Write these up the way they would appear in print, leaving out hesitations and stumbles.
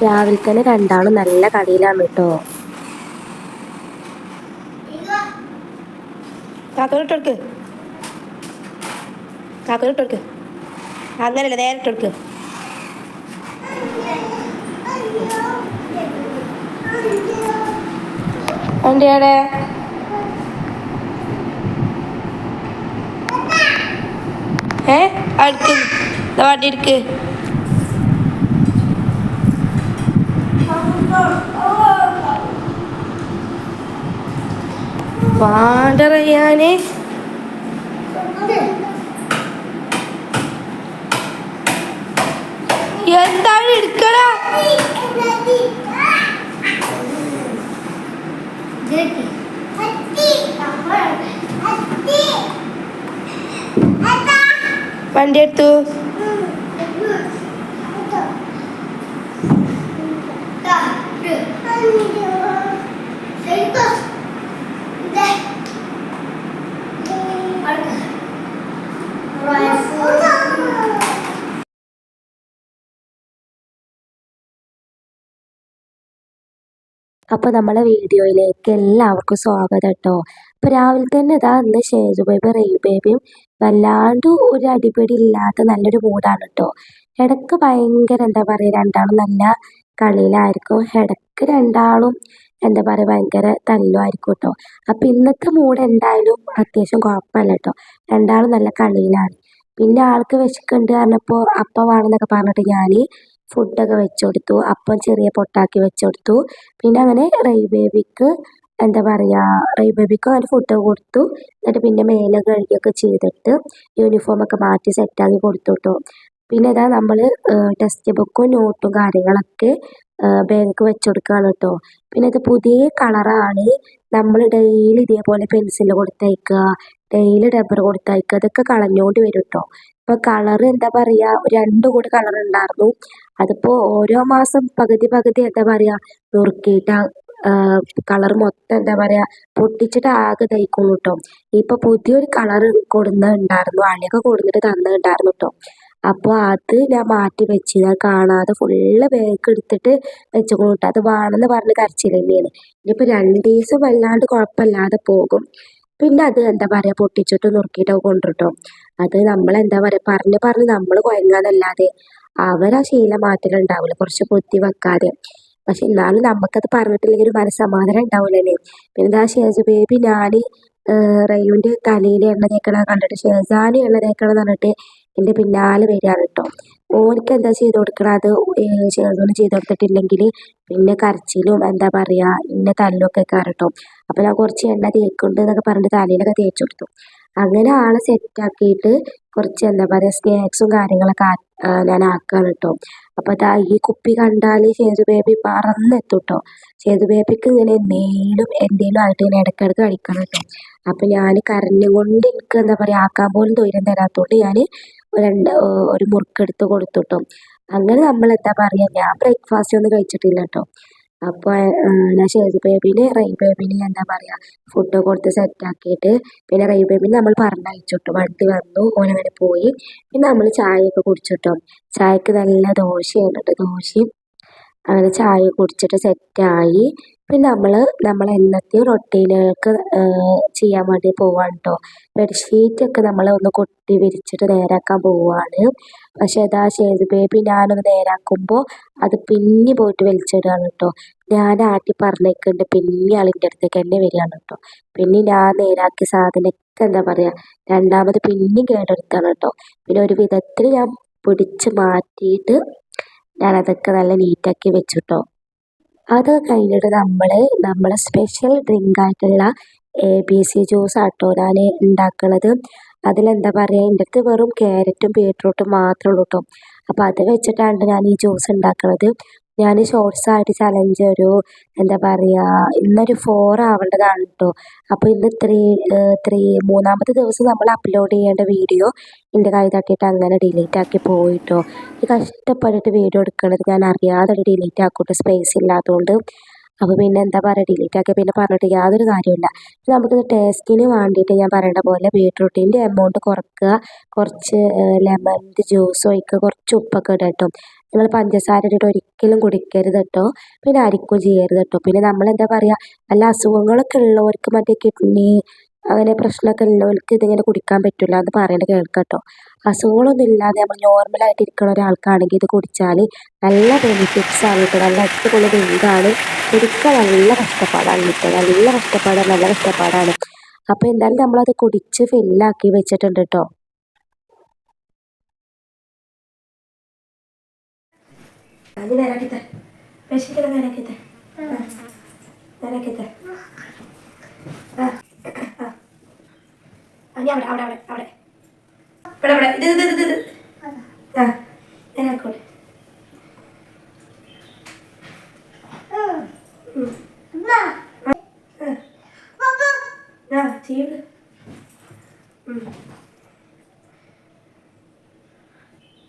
രാവിലെ തന്നെ രണ്ടാളും നല്ല കളിയിലാണ് കേട്ടോ. കാക്കോട്ടെടുക്ക് കാക്കോട്ടെടുക്ക് അങ്ങനല്ല നേരിട്ടെടുക്ക്. വണ്ടിയാടെ അടുക്ക് വണ്ടി എടുക്ക്. വാണ്ടറിയാന് എന്താണ് എടുക്കണ? വണ്ടി എടുത്തു. അപ്പോൾ നമ്മളെ വീഡിയോയിലേക്ക് എല്ലാവർക്കും സ്വാഗതം കേട്ടോ. അപ്പോൾ രാവിലെ തന്നെ ഇതാ ഇന്ന് ഷേജു ബേബി റെയു ബേബിയും വല്ലാണ്ട് ഒരു അടിപിടി ഇല്ലാത്ത നല്ലൊരു മൂഡാണ് കേട്ടോ. ഇടയ്ക്ക് ഭയങ്കര എന്താ പറയുക, രണ്ടാളും നല്ല കളിയിലായിരിക്കും. ഇടയ്ക്ക് രണ്ടാളും എന്താ പറയുക ഭയങ്കര തല്ലുമായിരിക്കും കേട്ടോ. അപ്പോൾ ഇന്നത്തെ മൂഡ് എന്തായാലും അത്യാവശ്യം കുഴപ്പമില്ല കേട്ടോ. രണ്ടാളും നല്ല കളിയിലാണ്. പിന്നെ ആൾക്ക് വിശക്കുന്നുണ്ട് പറഞ്ഞപ്പോൾ അപ്പം വേണമെന്നൊക്കെ പറഞ്ഞിട്ട് ഞാൻ ഫുഡൊക്കെ വെച്ച് കൊടുത്തു. അപ്പം ചെറിയ പൊട്ടാക്കി വെച്ച് കൊടുത്തു. പിന്നെ അങ്ങനെ റെയു ബേബിക്ക് എന്താ പറയുക, റെയു ബേബിക്ക് അങ്ങനെ ഫുഡ് കൊടുത്തു. എന്നിട്ട് പിന്നെ മേലെ കഴുകുകയൊക്കെ ചെയ്തിട്ട് യൂണിഫോമൊക്കെ മാറ്റി സെറ്റാക്കി കൊടുത്തു കേട്ടോ. പിന്നെ ഇതാ നമ്മൾ ടെക്സ്റ്റ് ബുക്കും നോട്ടും കാര്യങ്ങളൊക്കെ ബാഗിലേക്ക് വെച്ച് കൊടുക്കുകയാണ് കേട്ടോ. പിന്നെ ഇത് പുതിയ കളറാണ്. നമ്മൾ ഡെയിലി ഇതേപോലെ പെൻസിൽ കൊടുത്തയക്കുക, ഡെയിലി റബ്ബർ കൊടുത്തയക്കുക, അതൊക്കെ കളഞ്ഞുകൊണ്ട് വരും കേട്ടോ. ഇപ്പോൾ കളർ എന്താ പറയുക, ഒരു 2 കൂടി കളർ ഉണ്ടായിരുന്നു. അതിപ്പോൾ ഓരോ മാസം പകുതി പകുതി എന്താ പറയുക നുറുക്കിയിട്ട് കളർ മൊത്തം എന്താ പറയുക പൊട്ടിച്ചിട്ട് ആകെ തയ്ക്കുന്നു കേട്ടോ. ഇപ്പോൾ പുതിയൊരു കളർ കൊടുക്കുന്നുണ്ടായിരുന്നു, അളിയൊക്കെ കൊടുത്തിട്ട് തന്നിട്ടുണ്ടായിരുന്നു കേട്ടോ. അപ്പോൾ അത് ഞാൻ മാറ്റി വെച്ച് ഞാൻ കാണാതെ ഫുള്ള് ബാഗ് എടുത്തിട്ട് വെച്ചേക്കുന്നു കേട്ടോ. അത് വേണമെന്ന് പറഞ്ഞ് കരച്ചിൽ തന്നെയാണ്. ഇനിയിപ്പോൾ 2 ദിവസം വല്ലാണ്ട് കുഴപ്പമില്ലാതെ പോകും. പിന്നെ അത് എന്താ പറയുക പൊട്ടിച്ചിട്ട് നുറുക്കിയിട്ടൊക്കെ കൊണ്ടുവരും. അത് നമ്മളെന്താ പറയുക പറഞ്ഞ് പറഞ്ഞ് നമ്മൾ കുഴങ്ങാന്നല്ലാതെ അവരാ ശീലം മാറ്റലുണ്ടാവില്ല, കുറച്ച് ബുദ്ധി വെക്കാതെ. പക്ഷെ എന്നാലും നമുക്കത് പറഞ്ഞിട്ടില്ലെങ്കിൽ ഒരു മനസ്സമാധാനം ഉണ്ടാവില്ലല്ലേ. പിന്നെ എന്താ ഷേജു ബേബി ഞാൻ റയുവിൻ്റെ തലയിൽ എണ്ണ തേക്കണ കണ്ടിട്ട് ഷേജാന് എണ്ണ തേക്കണം എന്ന് പറഞ്ഞിട്ട് എൻ്റെ പിന്നാലെ വരികയാണ് കേട്ടോ. ഓനിക്ക് എന്താ ചെയ്ത് കൊടുക്കണം, അത് ഷേജുവിന് ചെയ്ത് കൊടുത്തിട്ടില്ലെങ്കിൽ പിന്നെ കരച്ചിലും എന്താ പറയുക ഇന്നെ തല്ലൊക്കെ കേട്ടോ. അപ്പോൾ ഞാൻ കുറച്ച് എണ്ണ തേക്കുന്നുണ്ട് എന്നൊക്കെ പറഞ്ഞിട്ട് തലയിലൊക്കെ തേച്ച് കൊടുത്തു. അങ്ങനെ ആളെ സെറ്റാക്കിയിട്ട് കുറച്ച് എന്താ പറയുക സ്നാക്സും കാര്യങ്ങളൊക്കെ ഞാൻ ആക്കുകയാണ് കേട്ടോ. അപ്പോൾ അതാ ഈ കുപ്പി കണ്ടാൽ ഷേജു ബേബി പറന്നെത്തും കേട്ടോ. ഷേജു ബേബിക്ക് ഇങ്ങനെ എന്തെങ്കിലും ആയിട്ട് ഇങ്ങനെ ഇടയ്ക്കിടയ്ക്ക് കഴിക്കണം കേട്ടോ. അപ്പോൾ ഞാൻ കരഞ്ഞുകൊണ്ട് എനിക്ക് എന്താ പറയുക ആക്കാൻ പോലും തൊയിരം തരാത്തതുകൊണ്ട് ഞാൻ ഒരു മുറുക്കെടുത്ത് കൊടുത്തു കേട്ടോ. അങ്ങനെ നമ്മൾ എന്താ പറയുക, ഞാൻ ബ്രേക്ക്ഫാസ്റ്റ് ഒന്നും കഴിച്ചിട്ടില്ല കേട്ടോ. അപ്പോൾ ഞാൻ ഷേജു ബേബിനെ റെയു ബേബിനെ എന്താ പറയുക ഫുഡ് കൊടുത്ത് സെറ്റാക്കിയിട്ട് പിന്നെ റെയു ബേബിനെ നമ്മൾ പറഞ്ഞയച്ചു കേട്ടോ. വണ്ടി വന്നു, ഓനങ്ങനെ പോയി. പിന്നെ നമ്മൾ ചായയൊക്കെ കുടിച്ചു കേട്ടോ. ചായക്ക് നല്ല ദോശയാണ് കേട്ടോ, ദോശയും അങ്ങനെ ചായ കുടിച്ചിട്ട് സെറ്റായി. പിന്നെ നമ്മൾ എന്നത്തെയും റൊട്ടീനുകൾക്ക് ചെയ്യാൻ വേണ്ടി പോവാണ് കേട്ടോ. ബെഡ്ഷീറ്റൊക്കെ നമ്മൾ ഒന്ന് കൊട്ടി വിരിച്ചിട്ട് നേരാക്കാൻ പോവുകയാണ്. പക്ഷെ അതാ ഷേജു ബേബി ഞാനൊന്ന് നേരാക്കുമ്പോൾ അത് പിന്നെ പോയിട്ട് വലിച്ചിടുകയാണ് കേട്ടോ. ഞാൻ ആട്ടി പറഞ്ഞേക്കുന്നുണ്ട്, പിന്നെ ആളിൻ്റെ അടുത്തേക്ക് തന്നെ വരികയാണ് കേട്ടോ. പിന്നെ ഞാൻ നേരാക്കിയ സാധനമൊക്കെ എന്താ പറയുക രണ്ടാമത് പിന്നെയും കേടെടുത്താണ് കേട്ടോ. പിന്നെ ഒരു വിധത്തിൽ ഞാൻ പിടിച്ച് മാറ്റിയിട്ട് ഞാനതൊക്കെ നല്ല നീറ്റാക്കി വെച്ചു കേട്ടോ. അത് കഴിഞ്ഞിട്ട് നമ്മളെ സ്പെഷ്യൽ ഡ്രിങ്കായിട്ടുള്ള ABC ജ്യൂസാണ് കേട്ടോ ഞാൻ ഉണ്ടാക്കണത്. അതിലെന്താ പറയുക എൻ്റെ അടുത്ത് വെറും ക്യാരറ്റും ബീട്രൂട്ടും മാത്രമേ ഉള്ളൂ കേട്ടോ. അപ്പോൾ അത് വെച്ചിട്ടാണ് ഞാൻ ഈ ജ്യൂസ് ഉണ്ടാക്കണത്. ഞാൻ ഷോർട്സായിട്ട് ചലഞ്ച് എന്താ പറയുക ഇന്നൊരു 4 ആവേണ്ടതാണ് കേട്ടോ. അപ്പോൾ ഇന്ന് 3 മൂന്നാമത്തെ ദിവസം നമ്മൾ അപ്ലോഡ് ചെയ്യേണ്ട വീഡിയോ എൻ്റെ കൈ തട്ടിയിട്ട് അങ്ങനെ ഡിലീറ്റ് ആക്കി പോയിട്ടോ. ഈ കഷ്ടപ്പെട്ടിട്ട് വീഡിയോ എടുക്കണത് ഞാൻ അറിയാതെ ഡിലീറ്റ് ആക്കൂട്ടോ, സ്പേസ് ഇല്ലാത്തതുകൊണ്ട്. അപ്പോൾ പിന്നെ എന്താ പറയുക ഡിലീറ്റ് ആക്കി പിന്നെ പറഞ്ഞിട്ട് യാതൊരു കാര്യമില്ല. നമുക്കിത് ടേസ്റ്റിന് വേണ്ടിയിട്ട് ഞാൻ പറയണ പോലെ ബീറ്റ്റൂട്ടിൻ്റെ എമൗണ്ട് കുറക്കുക, കുറച്ച് ലെമണിൻ്റെ ജ്യൂസ് ഒഴിക്കുക, കുറച്ച് ഉപ്പൊക്കെ ഇടുക കേട്ടോ. നിങ്ങൾ പഞ്ചസാര ഇട്ടിട്ട് ഒരിക്കലും കുടിക്കരുത് കേട്ടോ. പിന്നെ അരിക്കുകയും ചെയ്യരുത് കേട്ടോ. പിന്നെ നമ്മളെന്താ പറയുക, വല്ല അസുഖങ്ങളൊക്കെ ഉള്ളവർക്ക് മറ്റേ കിഡ്നി അങ്ങനെ പ്രശ്നമൊക്കെ ഉള്ളവർക്ക് ഇതിങ്ങനെ കുടിക്കാൻ പറ്റില്ല എന്ന് പറയണത് കേൾക്കാം കേട്ടോ. അസുഖങ്ങളൊന്നും ഇല്ലാതെ നമ്മൾ നോർമലായിട്ട് ഇരിക്കുന്ന ഒരാൾക്കാണെങ്കിൽ ഇത് കുടിച്ചാൽ നല്ല ബെനിഫിറ്റ്സ് ആണ് കേട്ടോ. നല്ല അടിപൊളി ഡ്രിങ്കാണ്. കുടിക്കാൻ നല്ല കഷ്ടപ്പാടാണ് കേട്ടോ. നല്ല കഷ്ടപ്പാടാണ്, നല്ല കഷ്ടപ്പാടാണ്. അപ്പോൾ എന്തായാലും നമ്മളത് കുടിച്ച് ഫില്ലാക്കി വെച്ചിട്ടുണ്ട് കേട്ടോ. അത് നേരാക്കിത്തെ വിശക്കില്ല, നേരാക്കിത്തെ നേരാക്കിത്തെ ആ അവിടെ അവിടെ അവിടെ അവിടെ ഇവിടെ ഇവിടെ ഇത് ആ നേരാക്കോട്ടെ. ആ ചെയ്യൂട്.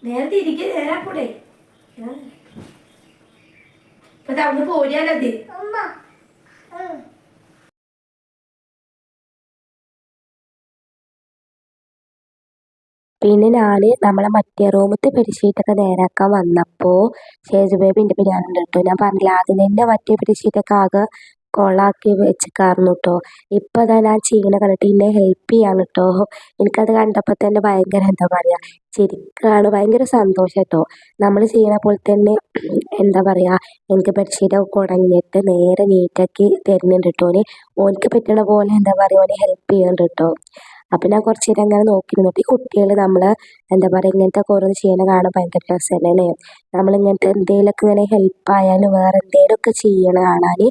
നേരത്തെ ഇരിക്കുക, നേരാക്കൂടെ. ഇപ്പൊ അവിടുന്ന് പോരാലത്. പിന്നെ ഞാൻ നമ്മളെ മറ്റേ റൂമത്തെ ബെഡ്ഷീറ്റൊക്കെ നേരാക്കാൻ വന്നപ്പോൾ ഷേജു ബേബി എൻ്റെ പിന്നാലുണ്ട് കേട്ടോ. ഞാൻ പറഞ്ഞില്ല ആദ്യം തന്നെ മറ്റേ ബെഡ്ഷീറ്റൊക്കെ ആകെ കൊളാക്കി വെച്ചിക്കായിരുന്നു കേട്ടോ. ഇപ്പം അതാ ഞാൻ ചെയ്യണ കണ്ടിട്ട് എന്നെ ഹെൽപ്പ് ചെയ്യാണ് കേട്ടോ. എനിക്കത് കണ്ടപ്പോൾ തന്നെ ഭയങ്കര എന്താ പറയുക ശരിക്കാണ് ഭയങ്കര സന്തോഷം കേട്ടോ. നമ്മൾ ചെയ്യണ പോലെ തന്നെ എന്താ പറയുക എനിക്ക് ബെഡ്ഷീറ്റൊക്കെ കുടഞ്ഞിട്ട് നേരെ നീറ്റാക്കി തരുന്നുണ്ട് കേട്ടോ. ഓനിക്ക് പറ്റണ പോലെ എന്താ പറയുക ഓനെ ഹെൽപ്പ് ചെയ്യുന്നുണ്ട് കേട്ടോ. അപ്പം ഞാൻ കുറച്ച് നേരം അങ്ങനെ നോക്കി നിന്നിട്ട് ഈ കുട്ടികൾ നമ്മൾ എന്താ പറയുക ഇങ്ങനത്തെ ഒക്കെ ഓരോന്ന് ചെയ്യണ കാണാൻ ഭയങ്കര രസമല്ലേ. നമ്മളിങ്ങനത്തെ എന്തെങ്കിലുമൊക്കെ ഇങ്ങനെ ഹെൽപ്പ് ആയാലും വേറെ എന്തെങ്കിലുമൊക്കെ ചെയ്യണ കാണാൻ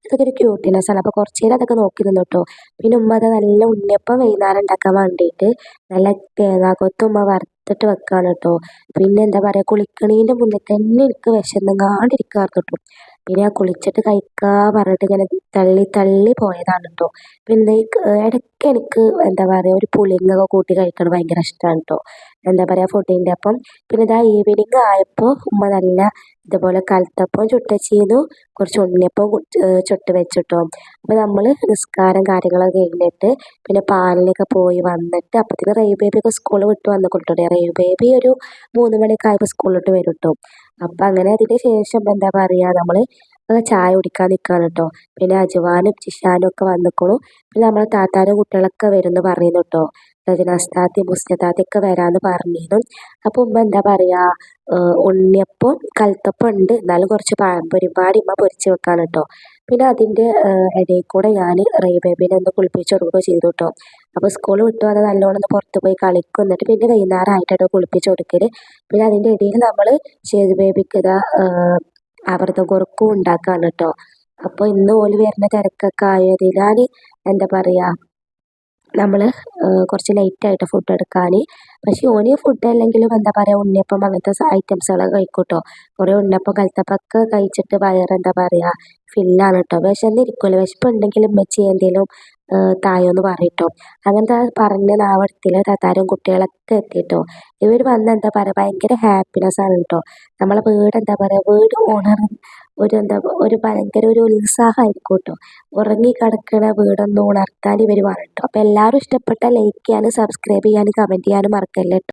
അതൊക്കെ ഒരു ക്യൂട്ട്നെസ്സാണ്. അപ്പോൾ കുറച്ച് നേരം അതൊക്കെ നോക്കി നിന്നു കേട്ടോ. പിന്നെ ഉമ്മ അത് നല്ല ഉണ്ണിയപ്പം വൈകുന്നേരം ഉണ്ടാക്കാൻ വേണ്ടിയിട്ട് നല്ല തേങ്ങാക്കൊത്ത് ഉമ്മ വറുത്തിട്ട് വെക്കുകയാണ് കേട്ടോ. പിന്നെ എന്താ പറയുക കുളിക്കണീൻ്റെ മുന്നേ തന്നെ എനിക്ക് വിശന്നെങ്ങാണ്ടിരിക്കുകയായിരുന്നു കേട്ടോ. പിന്നെ ഞാൻ കുളിച്ചിട്ട് കഴിക്കാൻ പറഞ്ഞിട്ട് ഇങ്ങനെ തള്ളി തള്ളി പോയതാണ് കേട്ടോ. പിന്നെ ഇടയ്ക്ക് എനിക്ക് എന്താ പറയുക ഒരു പുളിങ്ങൊക്കെ കൂട്ടി കഴിക്കണത് ഭയങ്കര ഇഷ്ടമാണ് കേട്ടോ. എന്താ പറയുക ഫുഡിൻ്റെ അപ്പം. പിന്നെ ഇതാ ഈവനിങ് ആയപ്പോൾ ഉമ്മ നല്ല ഇതുപോലെ കലത്തപ്പം ചുട്ടുവെച്ചിരുന്നു, കുറച്ച് ഉണ്ണിയപ്പം ചുട്ട് വെച്ചിട്ടോ. അപ്പോൾ നമ്മൾ നിസ്കാരം കാര്യങ്ങളൊക്കെ കഴിഞ്ഞിട്ട് പിന്നെ പാലിനൊക്കെ പോയി വന്നിട്ട് അപ്പോഴത്തേക്ക് റയൂ ബേബിയൊക്കെ സ്കൂൾ വിട്ട് വന്നിട്ടുണ്ടോ. റയൂ ബേബി ഒരു 3 മണിയൊക്കെ ആയപ്പോൾ സ്കൂളിലോട്ട് വരും കേട്ടോ. അപ്പം അങ്ങനെ അതിന് ശേഷം എന്താ പറയുക നമ്മൾ ചായ കുടിക്കാൻ നിൽക്കുകയാണ് കേട്ടോ. പിന്നെ അജുവാനും ജിഷാനും ഒക്കെ വന്നിക്കണു. പിന്നെ നമ്മളെ താത്താരും കുട്ടികളൊക്കെ വരുമെന്ന് പറയുന്നു കേട്ടോ. റജനാസ് താത്തയും മുസ്ന താത്തയൊക്കെ വരാമെന്ന് പറഞ്ഞിരുന്നു. അപ്പോൾ ഉമ്മ എന്താ പറയുക ഉണ്ണിയപ്പം കലത്തപ്പം ഉണ്ട്, എന്നാലും കുറച്ച് പഴംപൊരിയും പാടി ഉമ്മ പൊരിച്ച് വെക്കാണ് കേട്ടോ. പിന്നെ അതിൻ്റെ ഇടയിൽ കൂടെ ഞാൻ റയൂ ബേബീനെ ഒന്ന് കുളിപ്പിച്ച് കൊടുക്കുകയോ ചെയ്തു കേട്ടോ. അപ്പോൾ സ്കൂൾ വിട്ട് വന്ന് നല്ലോണം ഒന്ന് പുറത്ത് പോയി കളിക്കും. എന്നിട്ട് പിന്നെ വൈകുന്നേരം ആയിട്ടോ കുളിപ്പിച്ച് കൊടുക്കൽ. പിന്നെ അതിൻ്റെ ഇടയിൽ നമ്മൾ ഷേജു ബേബിക്ക് ഇതാ അമൃതം കുറുക്കും ഉണ്ടാക്കുകയാണ് കേട്ടോ. അപ്പോൾ ഇന്ന് ഓല് വരുന്ന തിരക്കൊക്കെ ആയതിനാൽ എന്താ പറയുക നമ്മൾ കുറച്ച് ലേറ്റായിട്ട് ഫുഡ് എടുക്കാൻ. പക്ഷേ ഓന് ഫുഡ് അല്ലെങ്കിലും എന്താ പറയുക ഉണ്ണിയപ്പം അങ്ങനത്തെ ഐറ്റംസുകളൊക്കെ കഴിക്കും കേട്ടോ. കുറേ ഉണ്ണിയപ്പം കലത്തപ്പമൊക്കെ കഴിച്ചിട്ട് വയറെന്താ പറയുക ഫില്ലാണ് കേട്ടോ. വിശന്നിരിക്കുമല്ലോ, വിശപ്പുണ്ടെങ്കിലും ഉമ്മച്ചി എന്തെങ്കിലും തായോന്ന് പറയും കേട്ടോ. അങ്ങനത്തെ പറഞ്ഞ് നാവെടുത്തില്ല താത്താരും കുട്ടികളൊക്കെ എത്തിയിട്ടോ. ഇവർ വന്ന് എന്താ പറയുക ഭയങ്കര ഹാപ്പിനെസ് ആണ് കേട്ടോ. നമ്മളെ വീട് എന്താ പറയുക വീട് ഒരു എന്താ ഒരു ഭയങ്കര ഒരു ഉത്സാഹമായിരിക്കും കേട്ടോ. ഉറങ്ങിക്കിടക്കണ വീടൊന്ന് ഉണർത്താൻ ഇവർ പറയും കേട്ടോ. അപ്പോൾ എല്ലാവരും ഇഷ്ടപ്പെട്ടാൽ ലൈക്ക് ചെയ്യാനും സബ്സ്ക്രൈബ് ചെയ്യാനും കമൻറ്റ് ചെയ്യാനും മറക്കല്ലേ കേട്ടോ.